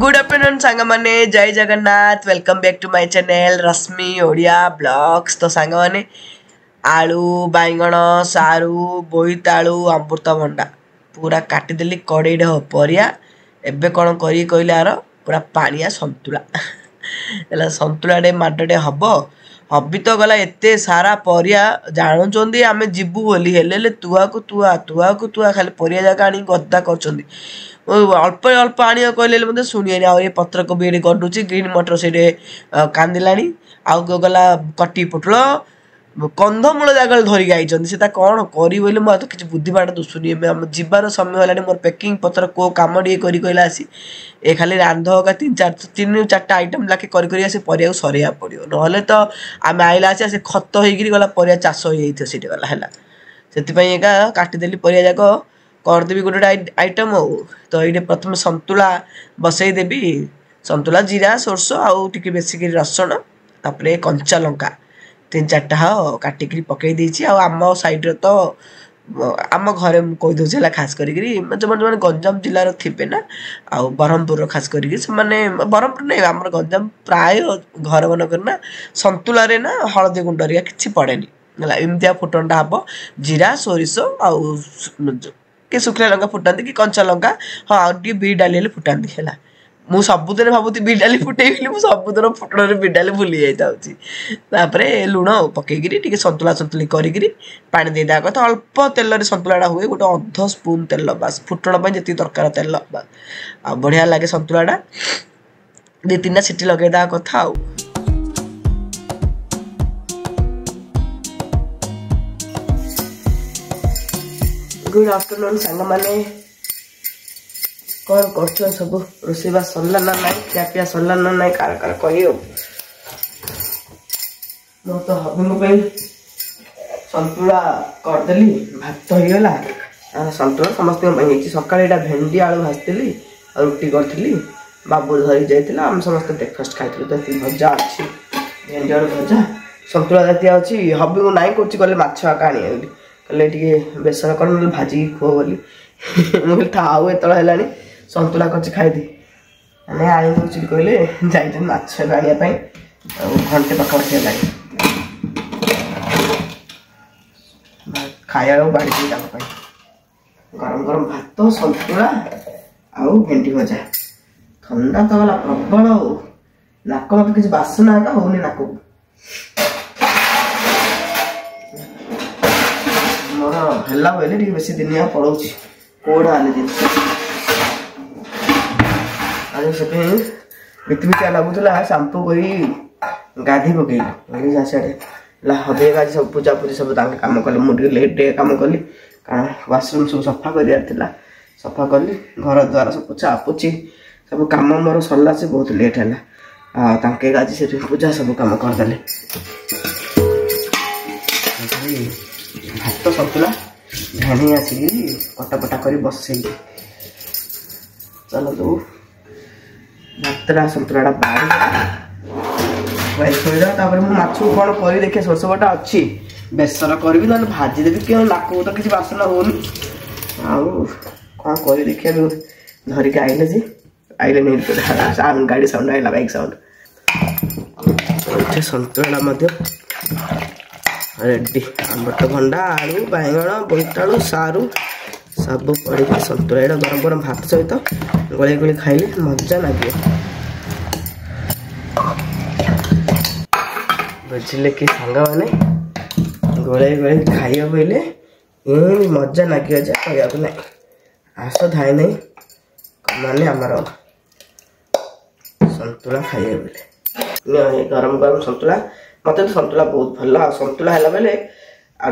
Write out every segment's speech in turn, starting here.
Good afternoon सांग माने जय Jagannath welcome back to my channel Rashmi Odia blogs. तो सांग माने आलू बैगण सारू बोईतालू अमृतभंडा पूरा काटिदेली कड़े परिया एबे कौन करी कहले आर पूरा पानिया संतुला संतुला माडटे हम हबी तो गला एते सारा परिया जानुंट आम जीवु बोली हेले तुआ को तुआ तुआ को तुआ खाली परिया जाक आनी गदा कर अल्प अल्प आने कहले शुणी आ पत्र कोबी ये गडुची ग्रीन मटर से कांदिला आउ गला कटी पुटल कंधमूल जगह धरिक आई से कौन करी बोले मुझे किसी बुद्धिबाट दुसुनी जीवार समय है मोर पैकिंग पत्र को कम टे कहला आसी ए खाली रांध का तीन चार आइटम लाखे कर परिया सरिया पड़ो ना तो आम आइला से खत हो गला परिया चाष हो गला है से काटिदेली परिया जाक करदेवी गोटे आइटम तो ये प्रथम संतुला बसईदेवी संतुला जीरा सोरस आउ टे बेसिक रसुण तापर कंचा लंका 3-4टा काटिक पकई देछि आम साइड तो आम घरे कहीदे खास कर जो मैंने गंजाम जिलार थे ना आ ब्रह्मपुर खास कर ब्रह्मपुर नहीं आम गंजाम प्राय घर मनक ना संतुला ना हलदी गुंड कि पड़ेनि एमती फुटनटा हम जीरा सोरिष आउ कि सुखला लंका फुटाती कि कंचा लंका हाँ आगे बिरी डाली फुटाती है मु सबुदिन भावुती बिरी डाली फुटेली मुझे सबुदिन फुटन बिरी डाली भूली जापर लुण पकईकि संतुला संतुली करी पानी देदा कथा अल्प तेल संतुलाटा हुए गोटे अर्ध स्पून तेल बास फुटण पर जी दरकार तेल आ बढ़िया लगे संतुलाटा 2-3टा सीटी लगेदा कथा गुड आफ्टरनून सांग माने कौन कर सब रोसेबा सरला ना ना ଖିଆପିଆ सरला ना ना कार कार कही मो तो हबी संतुला करदेली भात हो गला संतुला समस्त सकाଳେ भेंडी आलू भाजती रुटी करी बाबू धरी जाइए आम समस्त ब्रेकफास्ट खाई तो भजा अच्छी भेंडी आलू भजा संतुला जाती अच्छी हबी को नाई कौच कले माछ आका आनी कहले टे बेसर कर भाजी खुआ बोली मुझे आउ एत है संतुला कर खाईदी मैंने आई कहले जाइए माछ आने घंटे पाखापाखि है खाया बाड़ी गरम गरम भात संतुला आउ भेंडी भजा ठंडा तो गला प्रबल नाक मत किसी बासना होनी नाक मोर है बोले बेस दिन पड़ोची कोड़ा आने दिन से बितबितिया लगुला सांपू कर गाधी पकईली साड़े हबे आज सब पूजा पूजी सब कम कले मुझे लेट कम कली कारण वाशरूम सब सफा कर सफा कली घर द्वार सब पोछा पोछी सब कम मोर सरला से बहुत लेट है आज से पूजा सब कम करदे भात संतुला ढाणी आसिक कटापटा कर बसई चलो भातटा संतुलाटा बाड़ी छोड़ माछ कौन कर देखिए सोरस बटा अच्छी बेसर करी ना भाजीदेवी क्यों नाक तो किसी बासना होनी आउ कौन कर देखिए धरिक आइले जे आइले नहीं साउंड गाड़ी साउंड आइला बाइक साउंड संतुला रेडी अमृतभंडा आलू बैगण बोईतालू सारू सब पड़ संतुला यहाँ गरम गरम भात सहित गले गले खाइले मजा लगे बुझे कि सांग मैंने गले गले खाइबा बोले ये मजा लगे जे कहू ना आस धाए नहीं माने आमर संतुला खाइबा बोले गरम गरम संतुला मत तो संतुला बहुत भल संतुला है बेले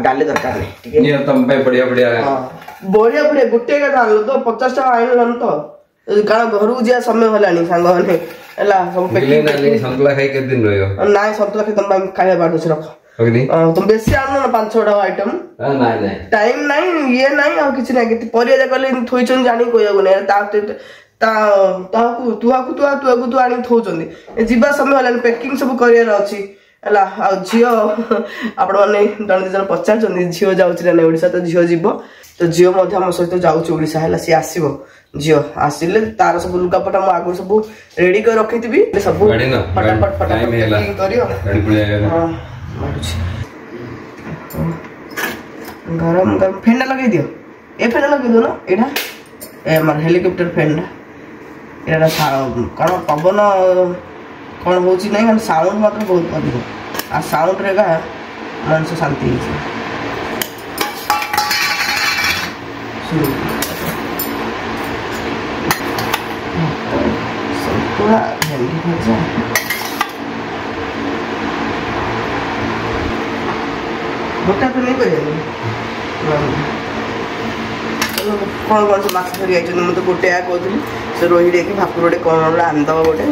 डाली दरकार नहीं बढ़िया बढ़िया बढ़िया बढ़िया गोटे तो 50 टाँग आन तो कारण घर को जा समय है सांग मैंने संतुला खाई दिन ना संतुला खाई तुम खाया बाट रख तुम बेसी आन ना 5-6टा आइटम टाइम ना ये ना कि ना परिया जाक थोई जानी कहू तुआ को आनी थोचंदी जीवा समय है पैकिंग सब कर अच्छी झील आपण मैंने जन दिन पचार झील जाऊँगी ना ओडिशा तो झील जीव तो झील आम सहित जाऊँगी ओडिशा है सी आसो झील आसिले तार सब लुगापटा मु आगु सब रेडी कर रखी थी सब फटाफट फटाफट करियो गरम गरम फेंडा लगे दियो ए फेंडा लगे दो ना एडा ए मन हेलीकॉप्टर फेंडा एडा कौन पवन कौन होची नहीं माने साउंड मात्र बहुत अधिक आ साउंड रे का मन से शांति शुरू पूरा हेल्दी भजा मोटा तो नहीं करे कौन कौन से माछ धरी आइछन म तो गोटे आ कहथि से रोही रे कि भाकुर रे कोन आंदव गोटे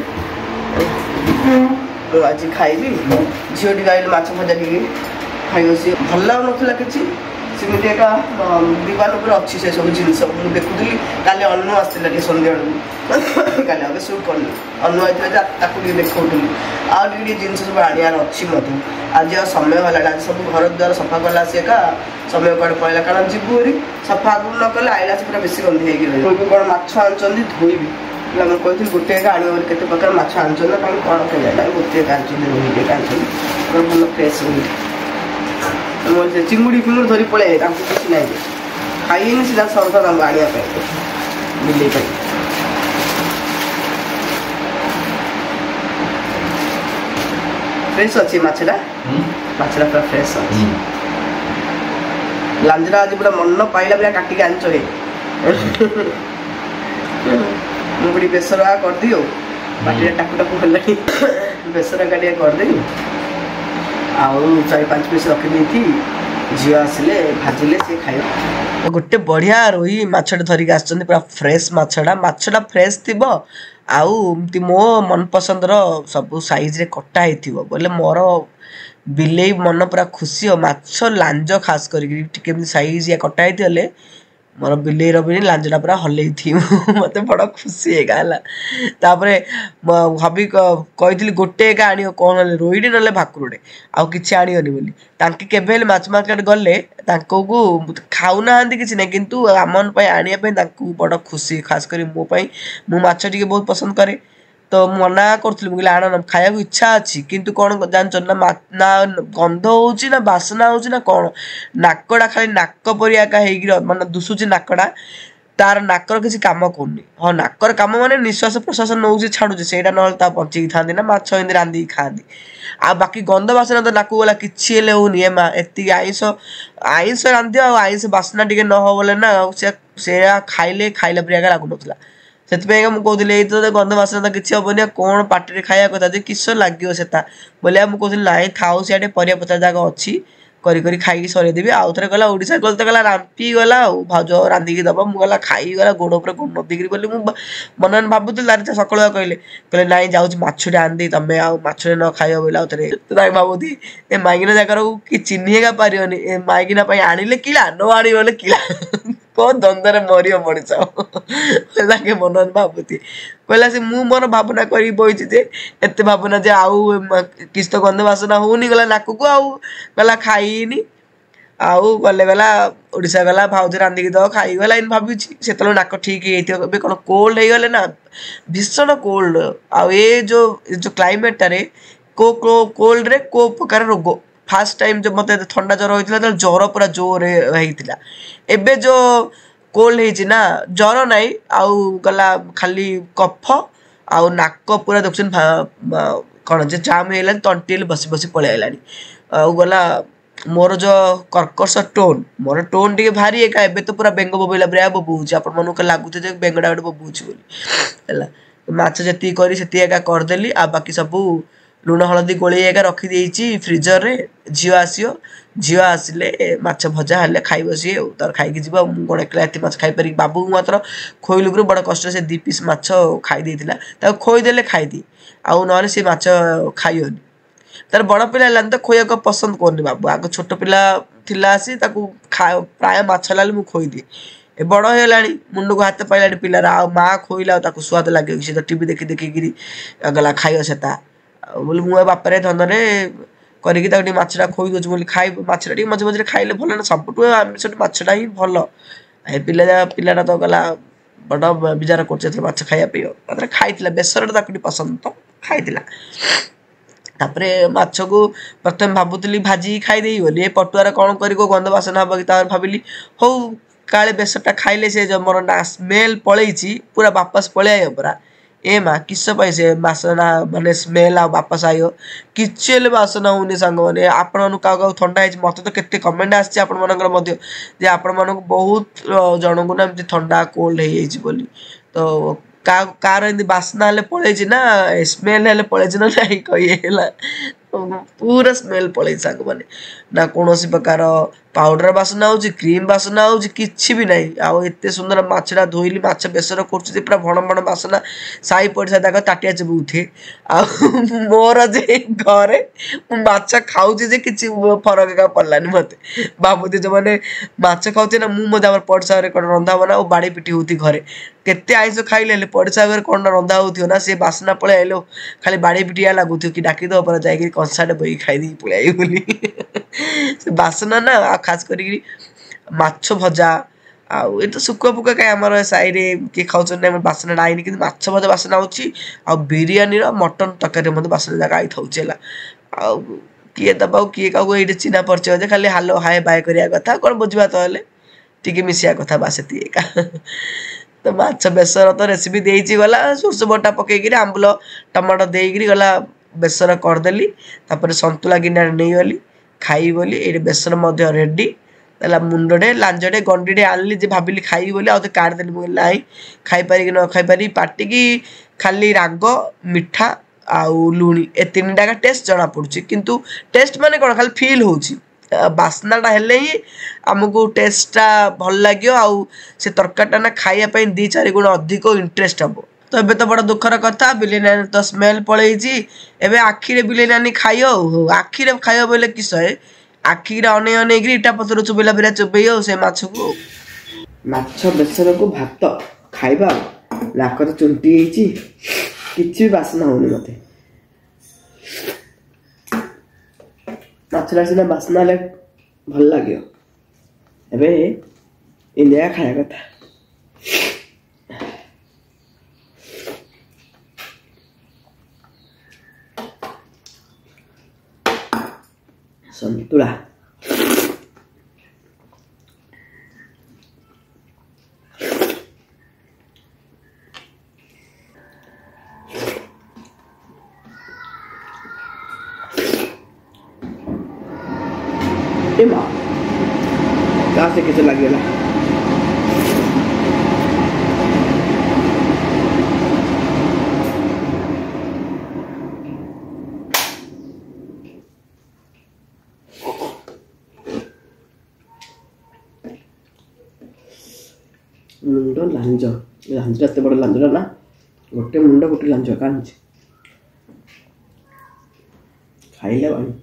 तो आज खाइबी झियोटी गाइल माछ भजा टिके खाइबसी भल लागु नथला किछि सिमिति एका दीवान ऊपर अच्छी से सब जिनस मु देखुली काले अनु आस्तिला के संध्या काले अब शूट करनी अनु आइतला ताकु भी देखौतली आ डी जिनस सब आनियार अच्छी मते आज समय होला आज सब घर द्वार सफा करला से का समय कड पळला कारण जिबुरी सफा गुण न कले आइला से पूरा बेसी गंधी हे गेले कोइ कोन माछ आनचंदी धोइबी हम कहथि गोटे का आनियो केते प्रकार माछ आनचन काई कोन के जाला गोटे का आनचन रोही के आनचन पूरा फ्रेश होई मोर चिंगुड़ी फिंगुड़ी धरी पळे तांको किछ नै खाइनी सिधा सरदा दाम आनिया पे मिले पे फ्रेश अछि माछला पूरा फ्रेश अछि लांजरा आज पूरा मन पाइला पूरा काटी के आंचो हे मुगड़ी बेसरा कर दियो बाटी टाकू टाकू हल्लानी बेसरा गाडिया कर देई आउ 4-5 पीस रखी दी झील आसिले भाजिले से खाइयो गोटे बढ़िया रोही माछटा धरिक आछन पूरा फ्रेश माछटा फ्रेश थिबो आउ मो मन पसंद रो सब साइज रे कटा हेथिबो बोले मोर बिलेई मन पूरा खुशी हो माछ लांज खास करी टिके साइज या कटा हेथिले मोर बिलेई रबिनी लांजटा पूरा हल्ले थी मते बड़ा खुशी है गाला तापरे भाभी कहितली गोटे का आनियो कोन रोइडी नले भाकुरडे आ किछि आनियोनी बोली तांके केबेल माछ मार्केट गले तांको को खाउना हांदी किछि नै किंतु आमन पय आनिया पे तांको बड़ा खुशी खास करी मो पय मु माछ टिके बहुत पसंद करे तो मना करथली मुगले आन खाया को इच्छा अछि किंतु कोन जान ना ना गंध होउची ना बासना होउची ना कोन नाकड़ा खाली नाक परिया का हेगी माने दुसुची नाकड़ा तार नाकर किसी काम करनी हाँ नाकर काम माने निश्वास प्रश्वास नौची छाड़ुची सेटा नहले ता बंची थांदी ना माछ हिंदी रांधी खांदी आ बाकी गंध बासना तो नाकू गला किछि हेले होनी एमा एति आइंस रांधी आ आइंस बासना टिके न हो बोले ना से खाइले परिया लागु नथला सेतपे मु कहथिले ए तो गंध बासना तो किछि हबनी कोन पार्टी रे खाया कथा जे किस लागियो सेता बोले मु कहथिले नाही थाउ सियाडे परिया पचा जागा अछि करी करी खाई सरे देबी आउ थरे गला ओडिसा गल त गला रांपी गला भाउजो रांधी के दबा मु गला खाई गला गोड़ ऊपर गोड़ नदी गिरी बोली मु मनन भाबुतल तारि सकळ कहले नाही जाउछ माछडे आंदी तमे आ माछडे न खाइयो बोला थरे ताइ भाबुती ए माइगिना जाकर कि चिन्हिएगा पारियोनी ए माइगिना पई आनिले किला न आनी बोले किला को दंदरे मरियो मणिस ताके मनन भाबुती कहला से मु मन भावना करी बइछि जे एते भावना जे आउ किस तो गंध वासना होनी गला नाकू को आउ गला खाइनी आउ गले गला ओडिसा गला भाउज रांधी दो खाई गला इन भाबिछि सेतलो नाक ठीक हेतियो बे कोन कोल्ड हे गले ना भीषण कोल्ड आ ए जो क्लाइमेट टारे को कोल्ड रे को प्रकार रोग फास्ट टाइम जो मते ठंडा ज्वर होइतिला त ज्वर पूरा जोर हेइतिला एबे जो कोल्ड हेछि ना ज्वर नाही आउ गला खाली कफ आउ नाक पूरा दक्षिण कोन जे जाम हेला तंटिल बसी बसी पळे आइलानी आउ गला मोर जो कर्कश टोन मोर टोन टिके भारी एका एबे तो पूरा बेंग बोबेला ब्रा बबुची आपन मनु के लागुते जे बेंगडा गड बबुची बोली हला माछ जति करी सेति एका कर देली आ बाकी सब लुण हलदी गोली एका रखी देइची फ्रीजर रे झियो आसिले माछ भजा हले खाइ बसी तार खाइ के जीवा मु कोन एकला एति माछ खाइ परी बाबू मात्र खोइलु गुरु बड़ कष्ट से 2 पीस माछ खाइ देतिला ता खोइ देले खाइ दी आउ नहले से माछ खाइयोनी तार बड़ पिला लान त खोया को पसंद करनी बाबू आगो छोट पिला थिला आसी ताकू प्राय माछ लाले मु खोइ दी ए बड़ हेलानी मुंड को हाथ पाइलानी पिला आ मा खोइला ताकू स्वाद लागे से तो टीवी देखि देखि गिरी गला खाइयो सेता बोले मु बापरे धनरे करिकी ताकि माछटा खोइ दोछ बोली खाइ माछटा टी मझे मझे खाइले भल ना सबटु आमिषट माछटा ही भल ए पिलाटा तो गला बड़ विचार कर माछ खाया खाई बेसर ताकि पसंद तो खाई तापर माछ को प्रथम भावुली भाजी खाईदे बोली पटुआर कौन कर गंध बासन हम कि भाविली हौ काले बेसरटा खाइले से जो मोर ना स्मेल पलैची पूरा वापस पलैयो पूरा ए माँ किस से बासना माने स्मेल आ वापस आयो किसी बासना होनी सांग मैंने आपण क्या थंडा है मत तो केते कमेंट आसी आपण मानक बहुत जन को ना थंडा कोल्ड हो तो कार बास्ना हेल्ले पलैची ना स्मेल हेल्ले पलैची ना नहीं कही पूरा स्मेल पलैची सांग मैंने ना कौन प्रकार पाउडर बासना हो क्रीम बासना हो कि भी नहीं आउ एत सुंदर मछटा धोइली माछ बेसर कर पूरा भण भण बासना साई पड़सा तक ताटिया चबुथे आ मोर जे घरे माछ खाऊँ कि फरक क्या पड़लानी मत भावुती जो मैंने माछ खाऊ ना मुझे पड़सा रंधा बना और बाड़ी पिटी होती घरे केते आइस खाइले पड़सा घर कौन रंधा हो ना सी बासना पलि आइलो खाली बाड़ी पिटिया लगुथ कि डाकिद पर जाकि कंसाटे बही खाई पलि बोली से बासना ना खास कर माछ भजा आउ ये तो सुखुआ पुका कहीं आम साइरे किए खाऊँ बासना आईनी कि माछ भजा बासना हो बिरीयानी मटन तरकारी मत बासना जगह आई था आउ किए दबा किए क्या ये चिन्ह परिचय खाली हालो हाय बाय करा कथा कौन बुझा तो टी मिसा कथा बास एका तो माछ बेसर तो रेसिपी देगी गला सोर्स बटा पकईकि आंबुल टमाटो देकर गला बेसर करदेली तापर सतुला गिना नहीं गली खाई बोली ये बेसर रेडी मुंडे लांजटे गंडीटे आनली जे भाविली खाई बोली आउ काटदेली मुझे ना खाई पारि न खाई पारि पाटिकी खाली राग मिठा आउ लुणी ए तीन टाका टेस्ट जना पड़ुची किंतु टेस्ट माने कौन खाली फिल होची बास्नाटा हेले ही आमको टेस्टा भल लगे आउ से तरकारीटा ना खाइबा 2-4 गुण अधिक इंटरेस्ट हम तो एबे तो बड़ दुखर कथा बिलेनानी तो स्मेल पलैची एबे आखिरे बिलेनानी खाइयो आखिरे खाइयो बोले किस है आखिरे अने अने इटा पतर चुबेला फिर चुबे से माछ को माछ बेसर को भात खाइबा नाक तो चुंटी किसी भी बासना होनी मत माछटा सीना बासना हेल्ले भल लगे एवं इंडिया खाया कथा संतुला कहाँ से कैसे लगे मुंड लांज लांजा एत बड़ लांजा ना गोटे मुंड गोटे लांज कान खाइले बानी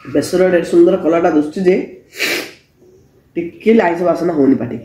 बेसर सुंदर कलरटा दुसुची जे टिके आइस बासना होनी पाटी